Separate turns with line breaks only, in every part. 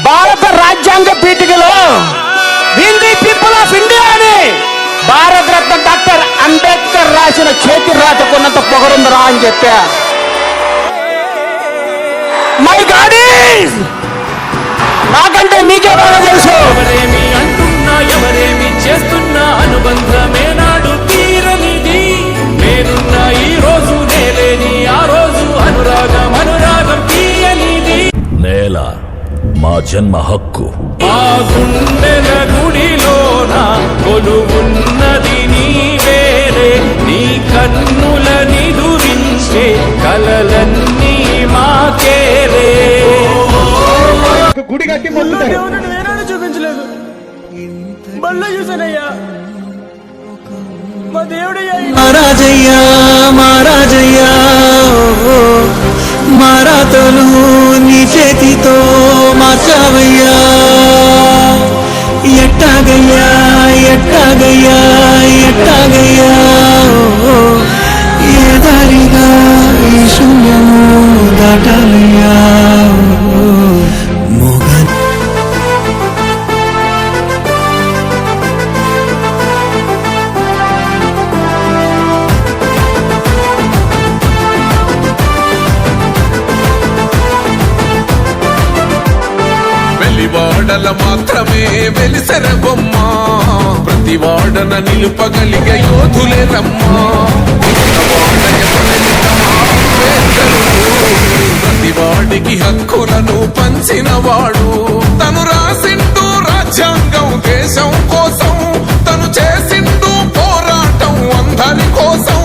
భారత రాజ్యాంగ పీఠికలో Hindi people of India అని భారతరత్న డాక్టర్ అంబేద్కర్ రాసిన చేతి రాతకున్నంత పొగరుందరా అని చెప్పా. మై గాడీస్ నాకంటే మీకే బాగా తెలుసు.
ఎవరేమి అంటున్నా ఎవరేమి చేస్తున్నా అనుబంధమే నాడు తీరనిది. నేనున్న ఈ రోజు నేలేని ఆ రోజు అనురాగం అనురాగం తీయనిది.
నేల మా జన్మ హక్కు.
ఆ గుండెల గుడిలోన కొలువున్నది నీవేరే. నీ కన్నుల నిదురించే కలలన్నీ మాకేరే.
గుడి కట్టి మొక్కుతారు.
చూపించలేదు బల్ల చూసానయ్యా మా దేవుడయ్యా.
మహారాజయ్యా మహారాజయ్యా మారాతలు నీ చేతితో మార్చావయ్యా. ఎట్టాగయ్యా ఎట్టాగయ్యా ఎట్టాగయ్యా ఏ దారిగా ఈ శూన్యము దాటాలయ్యా.
వాడల మాత్రమే వెలిసెర బొమ్మ. ప్రతి వాడన నిలుపగలిగ యోధులే రమ్మా. ప్రతి వాడికి హక్కులను పంచిన వాడు. తను రాసిండు రాజ్యాంగం దేశం కోసం. తను చేసిండు పోరాటం అందరి కోసం.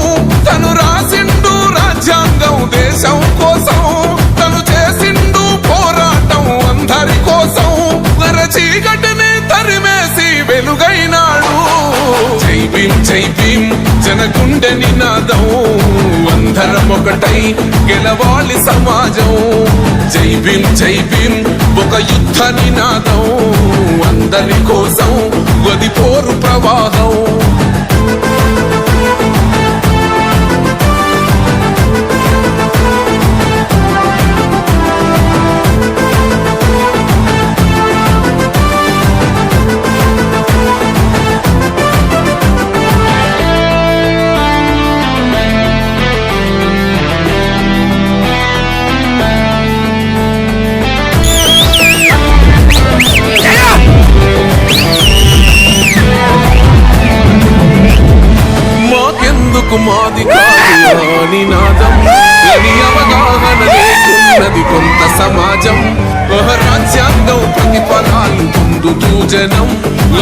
తను రాసిండు రాజ్యాంగం దేశం కోసం. తను చేసిండు పోరాటం అందరి కోసం. చీకటిని తరిమేసి వెలుగైనాడు. జై భీం జై భీం జనగుండె నినాదం. అందరం ఒకటై గెలవాలి సమాజం. జై భీం జై భీం ఒక యుద్ధ నినాదం. అందరి కోసం గది పోరు ప్రవాహం. మాది నినాదం. అని అవగాహన లేకున్నది కొంత సమాజం. రాజ్యాంగం ప్రతిఫలాలు పొందుతూ జనం.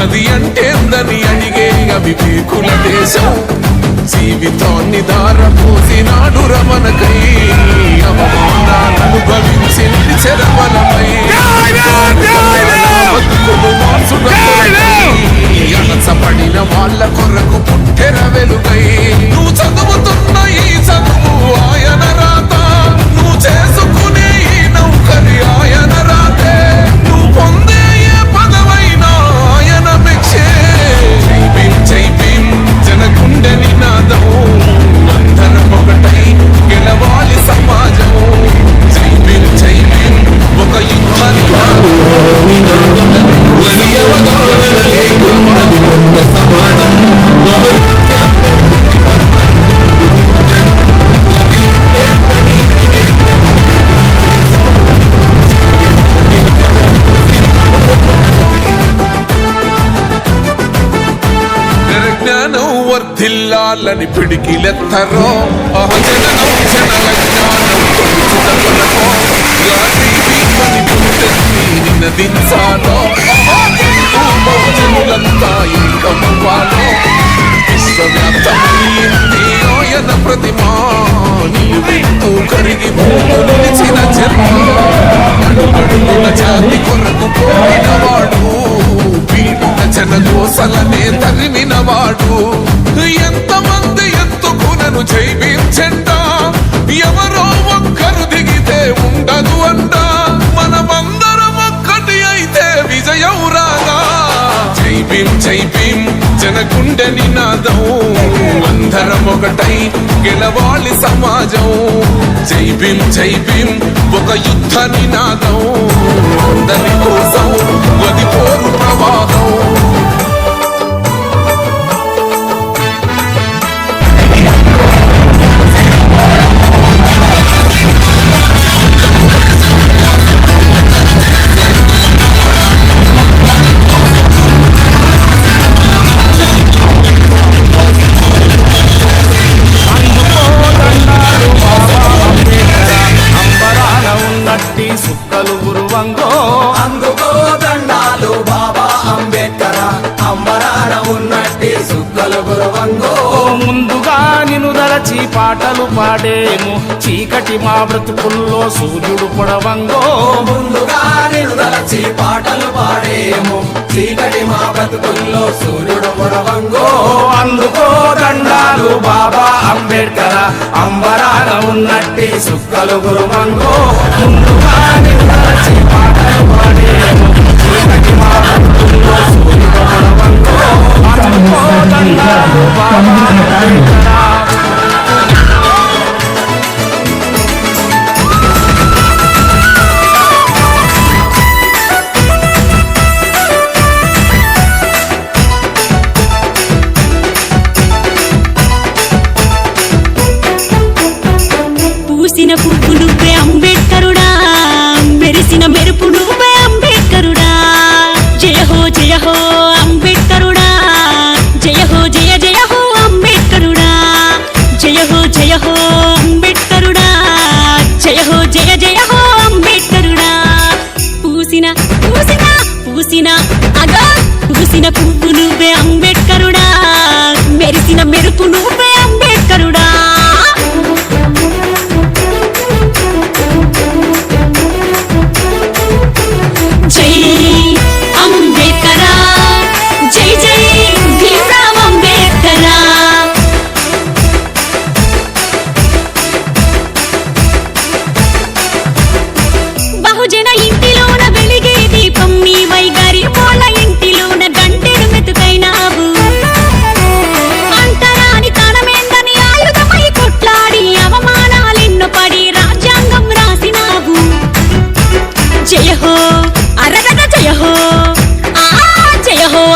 అది అంటేందని అడిగే అవివేకుల దేశం. జీవితాన్ని దారపోసినాడు రమణకై. అవమానాలను భవించి చెరవలమై అలసపడిన వాళ్ళ కొరకు పుట్టెర వెలుగై. నువ్వు చదువుతున్న ఈ చదువు ఆయన రాత. నువ్వు చేసుకునే ఈ నౌకరి ఆయన రాతే. నువ్వు పొందే ఏ పదవైనా ఆయన భిక్షే. జై భీం జై భీం జనగుండె నినాదం. అందరం ఒకటై గెలవాలి సమాజం. జై భీం జై భీం ఒక యుద్ధాన్ని వర్ధిల్లాలని పిడికిలెత్తరో. జననం జనల జ్ఞానం నినదించాలో. జనులంతా ఇంకమ్మాలో. విశ్వవ్యాప్తమైంది ఆయన ప్రతిమా. నీవు కరిగి నిలిచిన జన్మ. అడుగడుగుల జాతి కొరకు పోయినవాడు. పీడిత జనగోసలనే తరిమినవాడు. ఎంతమంది ఎత్తుకునను జై భీం జెండా. ఎవరో ఒక్కరు దిగితే ఉండదు అంట. మనమందరం ఒక్కటి అయితే విజయం రాగా. జై భీం జై భీం జనగుండె నినాదం. అందరం ఒకటై గెలవాలి సమాజం. జై భీమ్ ఒక యుద్ధ నినాదం అందరి కోసం అది పోరు ప్రవాహం
సుక్కలు గురువంగో
అందుకో దండాలు బాబా అంబేద్కర అంబరాన ఉన్నట్టి సుక్కలు గురువంగో
ముందుగా నిన్ను దలచి పాటలు పాడేము చీకటి మా బ్రతుకుల్లో సూర్యుడు పొడవంగో
ముందుగా నిలుదలచి పాటలు పాడేము చీకటి మా బ్రతుకుల్లో సూర్యుడు పొడవంగో
అందుకో దండాలు బాబా అంబేద్కర అంబరాన ఉన్నట్టి సుక్కలు గురువంగో ముందుగా నిన్ను దలచి పాటలు పాడేము చీకటి మా బ్రతుకుల్లో సూర్యుడు పొడవంగో అందుకో దండాలు బాబా అంబేద్కర
పూసిన పువ్వు నువ్వే అంబేద్కరుడా మెరిసిన మెరుపు నువ్వే అంబేద్కరుడా జయ హో అంబేద్కరుడా జయ హో అంబేద్కరుడా జయ హో అంబేద్కరుడా జయ హో అంబేద్కరుడా పూసిన అగా పూసిన పువ్వు నువ్వే అంబేద్కరుడా మెరిసిన మెరుపు నువ్వే అంబేద్కరుడా జై అంబేద్కర జై భీమ్రావ్ అంబేద్కర బహుజన ఇంటిలోన వెలిగే దీపం నీవై గారి మోళ్ళ ఇంటిలోన గంటెడు మెతుకైనావు అంతరాని తనమేందని ఆయుధమై కొట్లాడి అవమానాలెన్నో పడి రాజ్యాంగం రాసినావు జయ హో అరగద జయ హో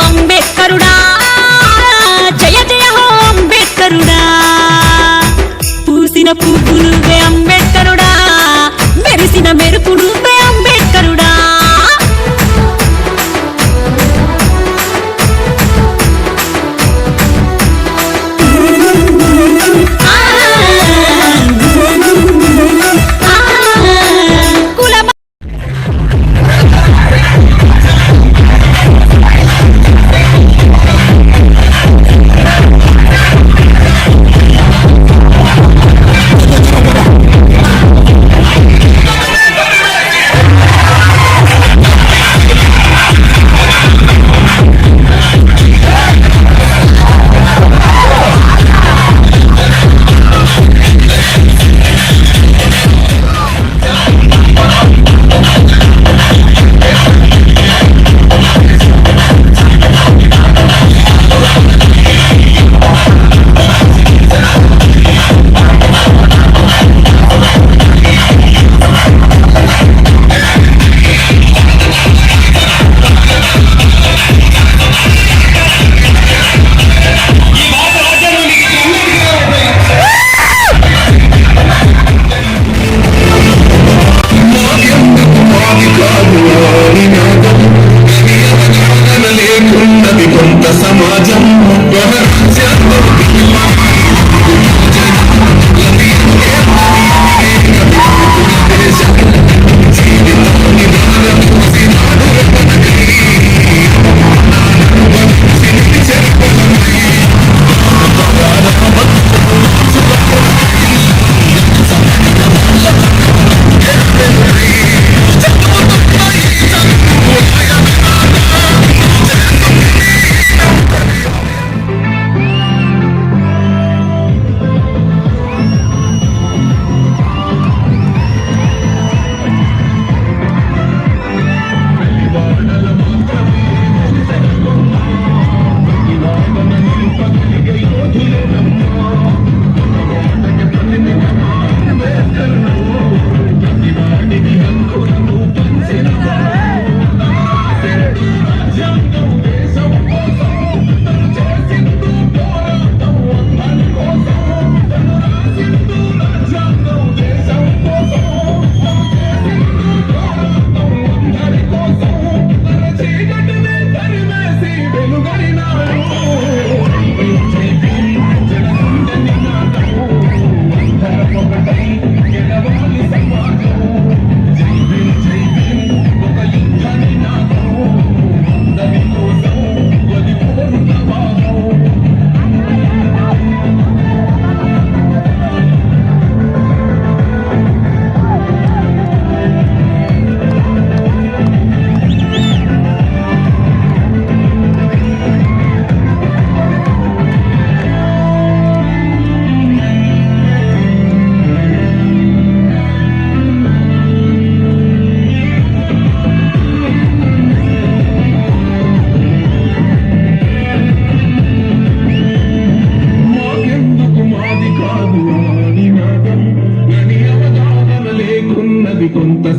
అంబేద్కరుడా జయ హో అంబేద్కరుడా పూసిన పువ్వు నువ్వే అంబేద్కరుడా మెరిసిన మెరుపు నువ్వే అంబేద్కరుడా కుల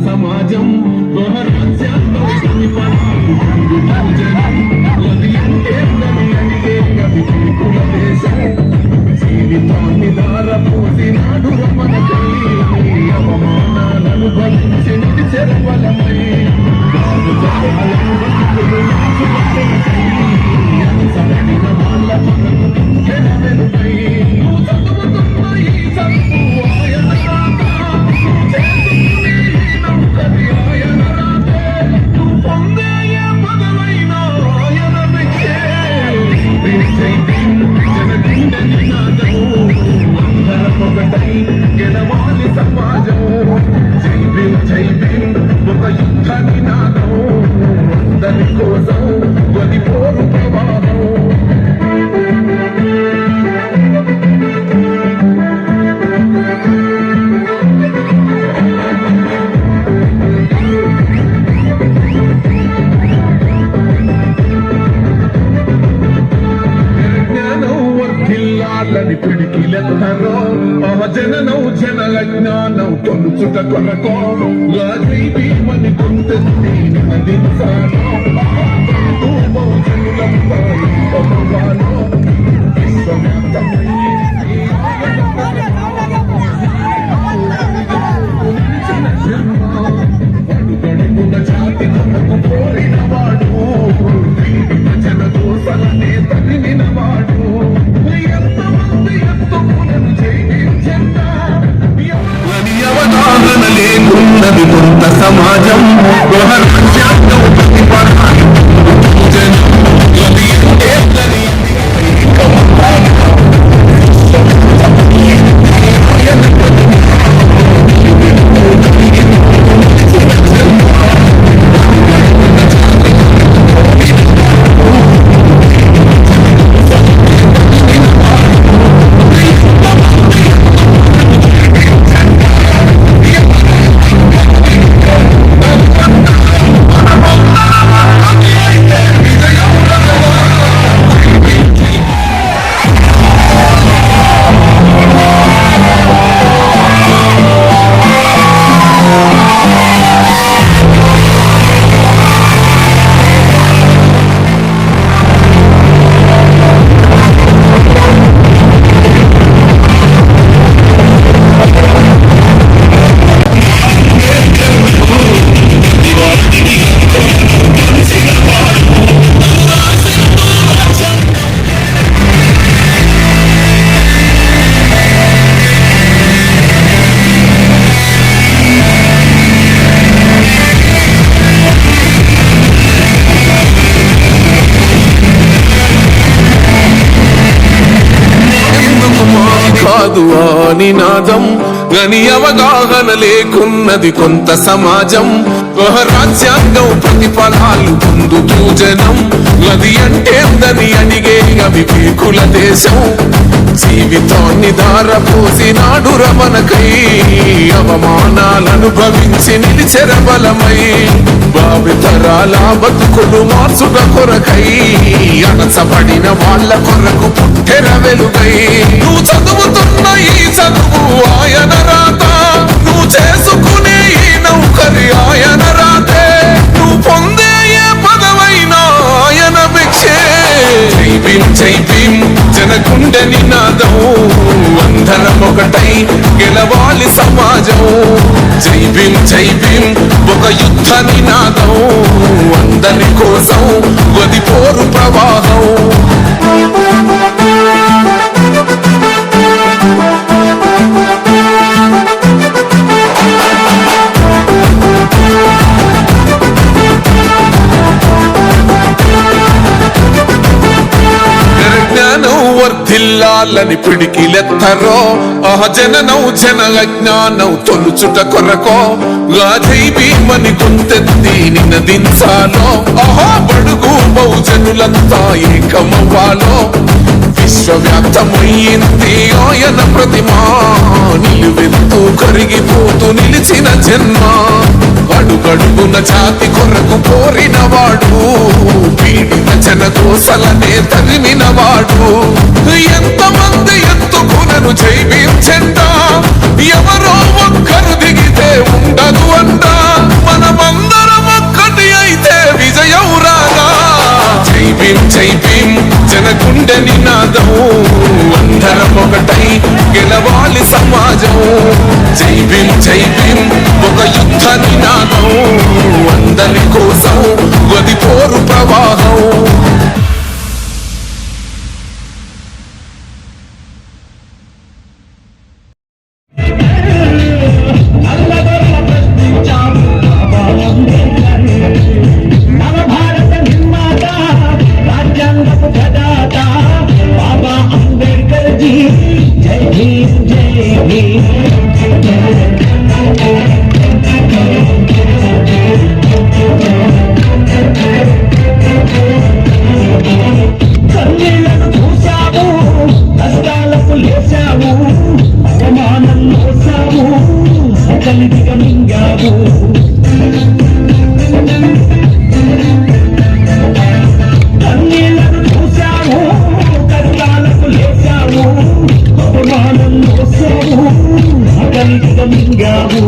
సమాజం గృహరాజ్యాల్లో ప్రతిఫలాలు జనం అది అంటే అడిగే కుల దేశం జీవితాన్ని దారపోసినాడు రమణకై అవమానాలను భరించి చెరవలమై సరైన వాళ్ళ వెలుపై చదువుతున్న ఈ చదువు ఆయన గెలవాలి సమాజం జై భీమ్ ఒక యుద్ధ నినాదం అందరి కోసం వదిపోరు ప్రవాహం వర్ధిల్లాలని పిడికిలెత్తరో జననం జన అజ్ఞానం తొలుచుట కొరకో భీమని గుంతెత్తి నినదించాలో అడుగడుగున జాతి కొరకు కోరినవాడు జన దోసలనే తగిలినవాడు అవగాహన లేకున్నది కొంత సమాజం గృహరాజ్యాల్లో ప్రతిఫలాలు జనం అది అంటే కాదు ఆ నినాదం గని అవగాహన లేకున్నది కొంత సమాజం రాజ్యాంగం ప్రతిఫలాలు పొందుతూ జనం అది అంటేందని అడిగే అవివేకుల దేశం జీవితాన్ని దారపోసినాడు రమణకై అవమానాలను భవించి నిలిచెర బలమై భావితరాల బతుకులు మార్చుట కొరకై అణచబడిన వాళ్ళ కొరకు పుట్టెర వెలుగై నువ్వు చదువుతున్న ఈ చదువు ఆయన రాత నువ్వు చేసుకునే ఈ నౌకరి ఆయన రాతే నువ్వు పొందే ఏ పదవైనా ఆయన భిక్షే జై భీమ్ జనకుండె నినాదం అందరం ఒకటై గెలవాలి సమాజం జై భీమ్ ఒక యుద్ధ నినాదం అందరి కోసం వదిపోరు ప్రవాహం వర్ధిల్లాలని పిడికిలెత్తరో జననం జన అజ్ఞానం తొలుచుట కొరకో జై భీమని గుంతెత్తి నినదించాలో బడుగు బహుజనులంతా ఏకమవ్వాలో విశ్వవ్యాప్తమయ్యింది ఆయన ప్రతిమా నిలువెత్తు కరిగిపోతూ నిలిచిన జన్మ అడుగడుగున జాతి కొరకు కోరినవాడు పీడిత జన దోసలనే తరిమినవాడు ఎంతమంది ఎత్తుకునను జై భీమ్ జెండా ఎవరో ఒక్కరు దిగితే ఉండదు అంట అందరం ఒకటై గెలవాలి సమాజం. జై భీమ్ ఒక యుద్ధ నినాదం, అందరి కోసం గది పోరు ప్రవాహం.
నవభారత నిర్మాత రాజ్యాంగపు ప్రదాత బాబా అంబేద్కర్ జీ జై భీమ్ జై భీమ్. కన్నీళ్లను చూశావు, కష్టాలకు లేచావు, అవమానం మోసావు, సకలిగా మింగావు. కన్నీళ్లను చూశావు, కష్టాలకు లేచావు, అవమానం మోసావు, సకలిగా మింగావు.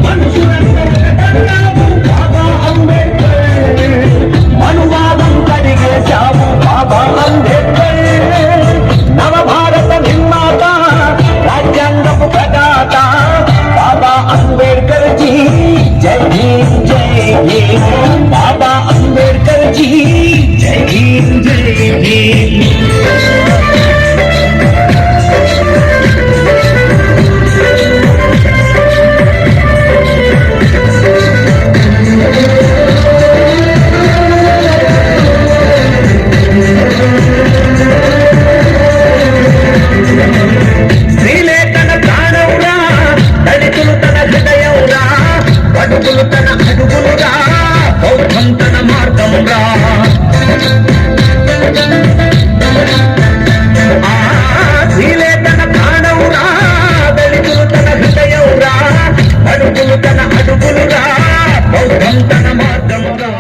మనుషులందరూ బాబా అంబేద్కర్, మనువాదం కడిగేశావు బాబా అంబేద్కర్. నవభారత నిర్మాత రాజ్యాంగపు ప్రదాత బాబా అంబేద్కర్ జీ జై భీమ్ జై భీమ్. బాబా అంబేద్కర్ జీ జై భీమ్ జై భీమ్. స్త్రీలే తన ప్రాణంరా, దళితులు తన హృదయంరా, బడుగులు తన అడుగులురా, బౌద్ధం తన మార్గంరా. స్త్రీలే తన ప్రాణంరా, దళితులు తన హృదయంరా, బడుగులు తన అడుగులురా, బౌద్ధం తన మార్గంరా.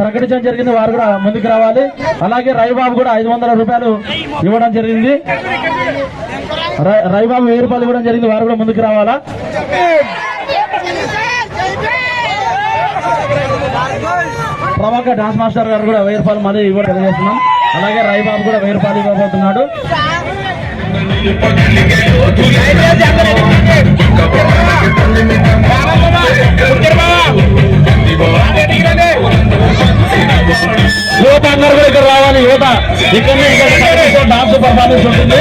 ప్రకటించడం జరిగింది, వారు కూడా ముందుకు రావాలి. అలాగే రవిబాబు కూడా 500 రూపాయలు ఇవ్వడం జరిగింది. రవిబాబు 1000 రూపాయలు ఇవ్వడం జరిగింది, వారు కూడా ముందుకు రావాలా. ప్రభాకర్ డాన్స్ మాస్టర్ గారు కూడా 1000 రూపాయలు మళ్ళీ ఇవ్వడం తెలియజేస్తున్నాం. అలాగే రవిబాబు కూడా 1000 రూపాయలు ఇవ్వబోతున్నాడు. యువత అందరూ కూడా ఇక్కడ రావాలి. యువత ఇక్కడ డాన్స్ పర్ఫార్మెన్స్ ఉంటుంది.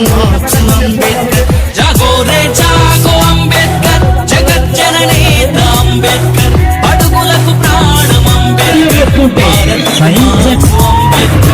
మార్క్స్ అంబేద్కర్ జాగో రే జాగో అంబేద్కర్ జగజ్జననేత అంబేద్కర్ అడుగులకు ప్రాణం అంబేద్కర్ భారత్ మార్క్స్ అంబేద్కర్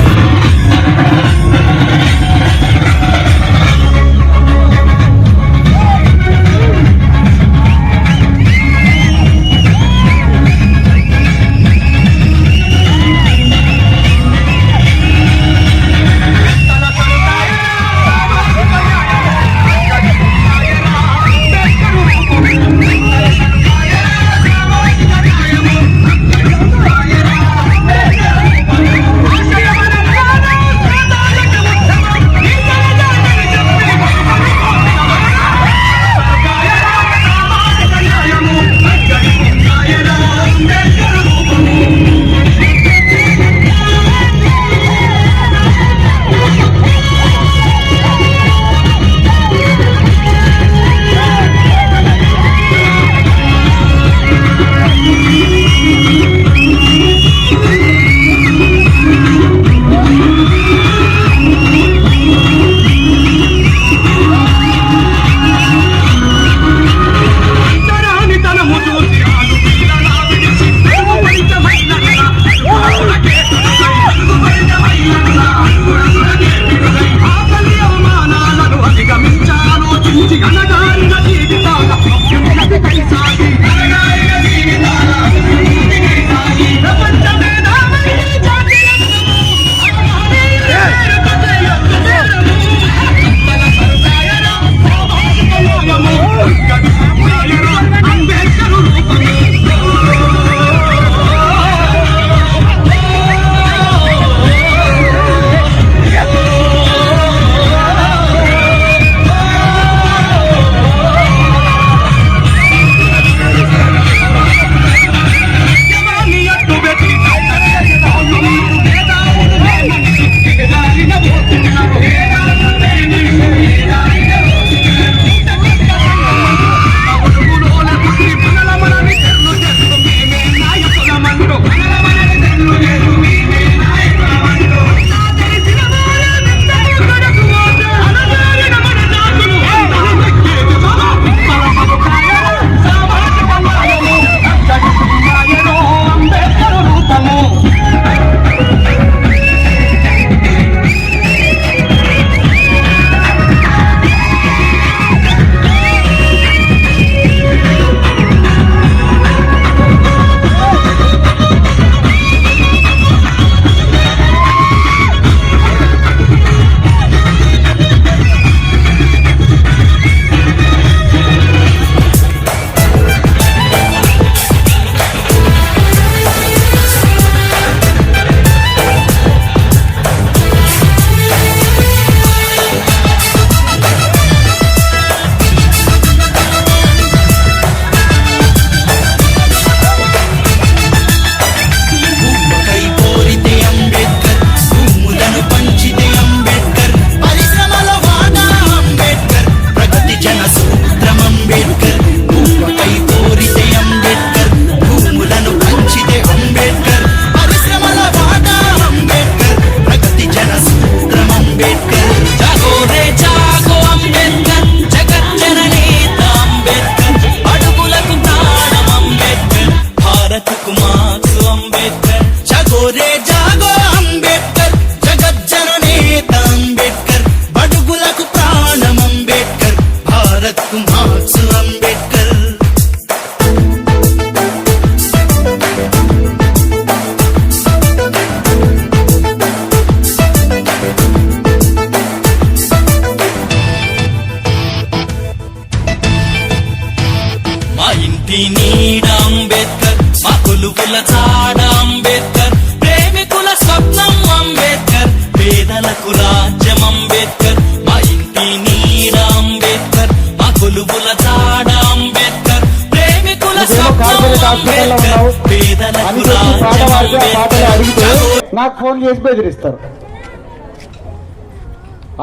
నీడ అంబేద్కర్, మా కొలువుల చాడ అంబేద్కర్, ప్రేమికుల స్వప్నం అంబేద్కర్, పేదలకు రాజ్యం అంబేద్కర్, మా ఇంటి నీడ అంబేద్కర్, మా కొలువుల చాడ అంబేద్కర్, ప్రేమికుల స్వప్నం అంబేద్కర్, పేదలకు రాజ్యం అంబేద్కర్.
నాకు ఫోన్ చేసి బెదిరిస్తారు.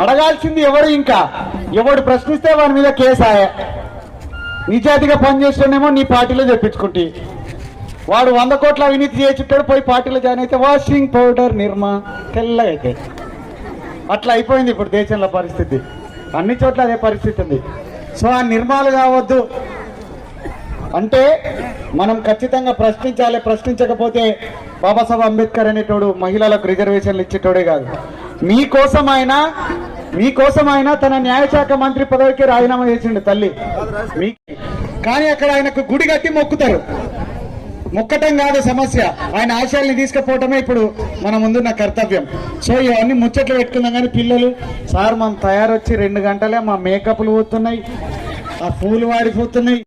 అడగాల్సింది ఎవరు, ఇంకా ఎవడు ప్రశ్నిస్తే వారి మీద కేసాయే. నిజాయితీగా పనిచేస్తుండేమో నీ పార్టీలో చెప్పించుకుంటే, వాడు 100 కోట్ల అవినీతి చేయించుంటాడు, పోయి పార్టీలో జాయిన్ అయితే వాషింగ్ పౌడర్ నిర్మా తెల్లగా అయితే. అట్లా అయిపోయింది ఇప్పుడు దేశంలో పరిస్థితి. అన్ని చోట్ల అదే పరిస్థితి ఉంది. సో ఆ నిర్మాలు కావద్దు అంటే మనం ఖచ్చితంగా ప్రశ్నించాలి. ప్రశ్నించకపోతే బాబాసాహెబ్ అంబేద్కర్ అనేటోడు మహిళలకు రిజర్వేషన్లు ఇచ్చేటోడే కాదు, మీకోసమైనా తన న్యాయశాఖ మంత్రి పదవికి రాజీనామా చేసిండు తల్లి కానీ అక్కడ ఆయనకు గుడి కట్టి మొక్కుతారు. మొక్కటం కాదు సమస్య, ఆయన ఆశయాల్ని తీసుకుపోవటమే ఇప్పుడు మన ముందున్న కర్తవ్యం. సో ఇవన్నీ ముచ్చట్లు పెట్టుకుందాం కానీ పిల్లలు సార్ మనం తయారొచ్చి 2 గంటలే మా మేకప్లు పోతున్నాయి, ఆ పూలు వాడిపోతున్నాయి.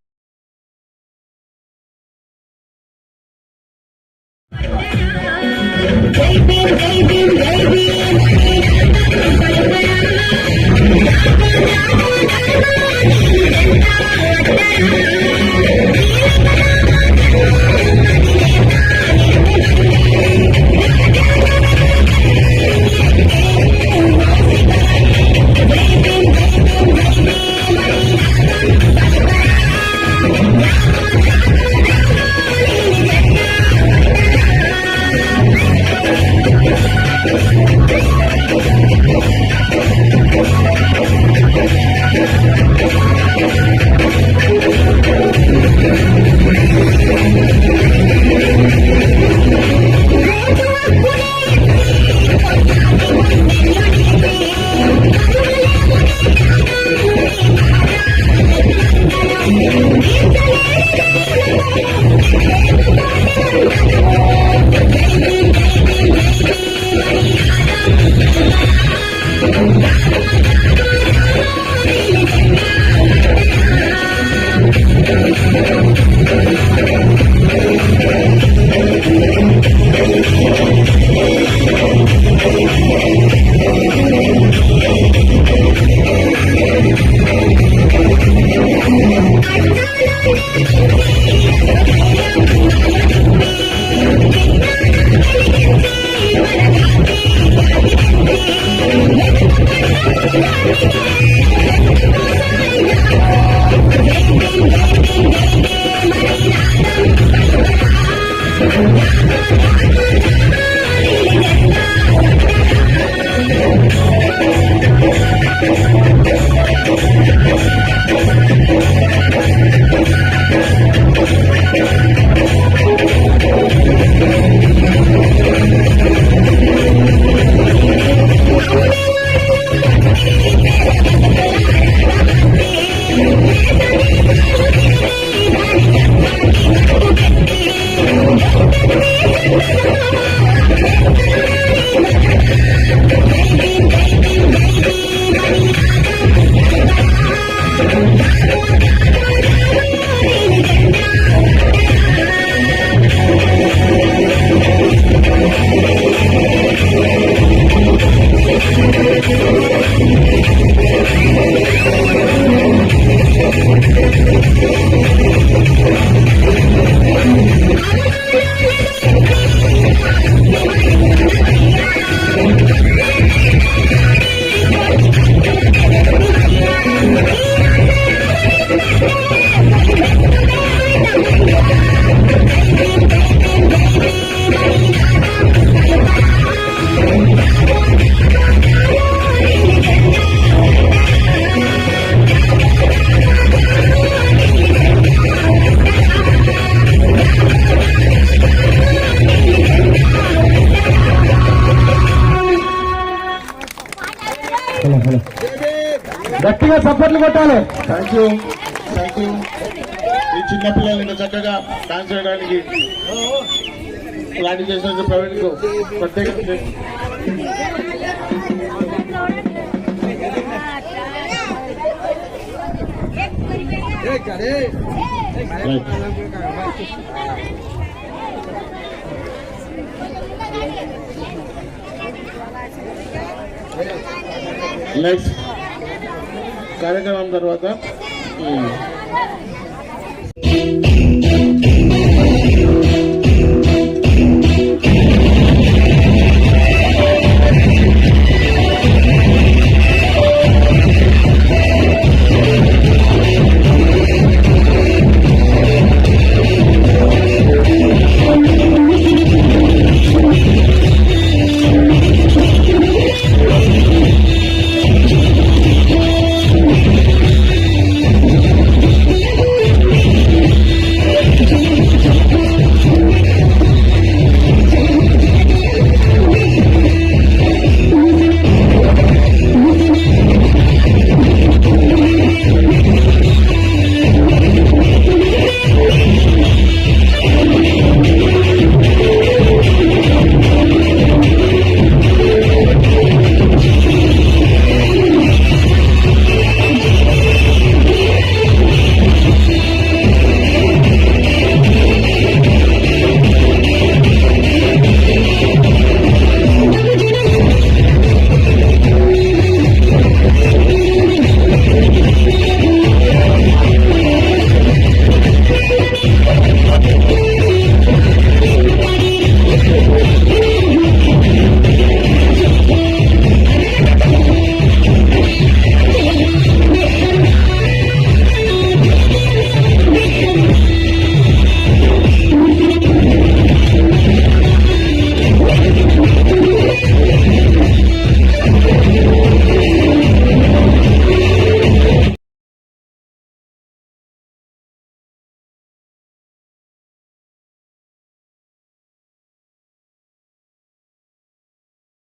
గట్టిగా చప్పట్లు కొట్టాలి.
Thank you. ఈ చిన్నపిల్లలు ఇంకా చక్కగా డాన్స్ చేయడానికి లాంటి చేసిన ప్రవీణ్ కు ప్రత్యేక నెక్స్ట్ కార్యక్రమం తర్వాత